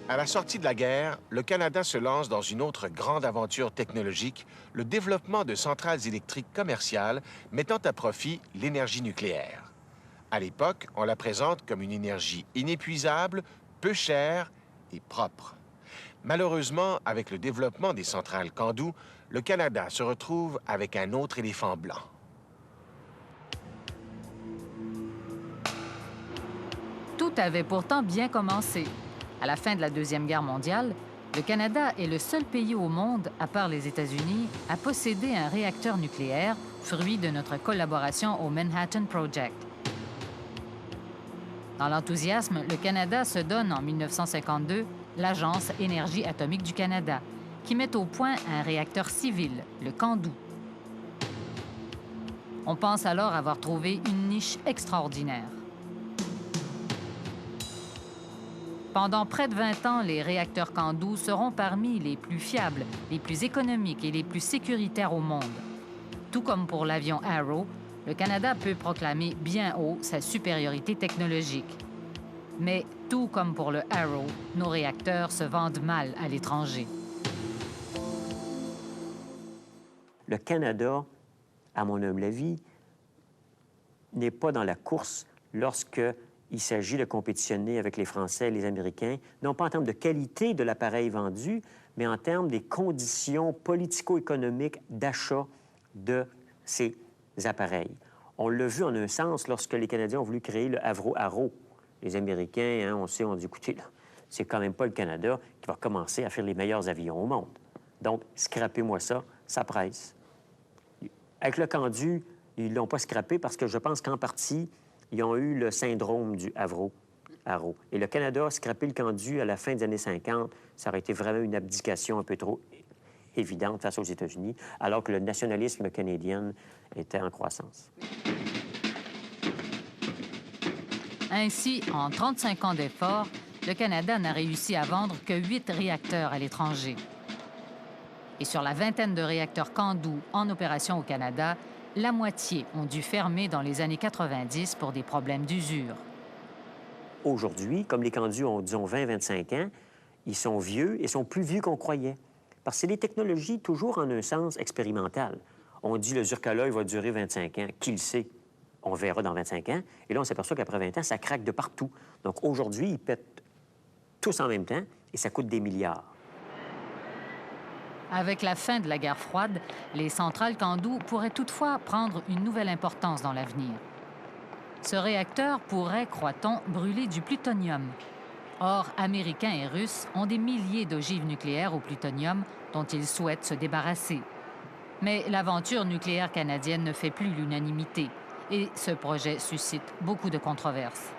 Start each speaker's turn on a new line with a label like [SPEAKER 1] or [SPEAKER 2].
[SPEAKER 1] À la sortie de la guerre, le Canada se lance dans une autre grande aventure technologique, le développement de centrales électriques commerciales mettant à profit l'énergie nucléaire. À l'époque, on la présente comme une énergie inépuisable, peu chère et propre. Malheureusement, avec le développement des centrales Candu, le Canada se retrouve avec un autre éléphant blanc.
[SPEAKER 2] Tout avait pourtant bien commencé. À la fin de la Deuxième Guerre mondiale, le Canada est le seul pays au monde, à part les États-Unis, à posséder un réacteur nucléaire, fruit de notre collaboration au Manhattan Project. Dans l'enthousiasme, le Canada se donne en 1952 l'Agence Énergie atomique du Canada, qui met au point un réacteur civil, le Candu. On pense alors avoir trouvé une niche extraordinaire. Pendant près de 20 ans, les réacteurs Candu seront parmi les plus fiables, les plus économiques et les plus sécuritaires au monde. Tout comme pour l'avion Arrow, le Canada peut proclamer bien haut sa supériorité technologique. Mais tout comme pour le Arrow, nos réacteurs se vendent mal à l'étranger.
[SPEAKER 3] Le Canada, à mon humble avis, n'est pas dans la course lorsqu'il s'agit de compétitionner avec les Français et les Américains, non pas en termes de qualité de l'appareil vendu, mais en termes des conditions politico-économiques d'achat de ces appareils. On l'a vu en un sens lorsque les Canadiens ont voulu créer le Avro Arrow. Les Américains, on sait, on dit, écoutez, c'est quand même pas le Canada qui va commencer à faire les meilleurs avions au monde. Donc, scrapez-moi ça, ça presse. Avec le Candu, ils ne l'ont pas scrappé parce que je pense qu'en partie, ils ont eu le syndrome du Avro Arrow. Et le Canada a scrappé le Candu à la fin des années 50. Ça aurait été vraiment une abdication un peu trop évidente face aux États-Unis, alors que le nationalisme canadien était en croissance.
[SPEAKER 2] Ainsi, en 35 ans d'efforts, le Canada n'a réussi à vendre que 8 réacteurs à l'étranger. Et sur la vingtaine de réacteurs Candu en opération au Canada, la moitié ont dû fermer dans les années 90 pour des problèmes d'usure.
[SPEAKER 3] Aujourd'hui, comme les Candu ont, disons, 20-25 ans, ils sont vieux et sont plus vieux qu'on croyait. Parce que c'est des technologies toujours en un sens expérimental. On dit le Zircaloy va durer 25 ans. Qui le sait? On verra dans 25 ans. Et là, on s'aperçoit qu'après 20 ans, ça craque de partout. Donc aujourd'hui, ils pètent tous en même temps et ça coûte des milliards.
[SPEAKER 2] Avec la fin de la guerre froide, les centrales Candu pourraient toutefois prendre une nouvelle importance dans l'avenir. Ce réacteur pourrait, croit-on, brûler du plutonium. Or, Américains et Russes ont des milliers d'ogives nucléaires au plutonium dont ils souhaitent se débarrasser. Mais l'aventure nucléaire canadienne ne fait plus l'unanimité et ce projet suscite beaucoup de controverses.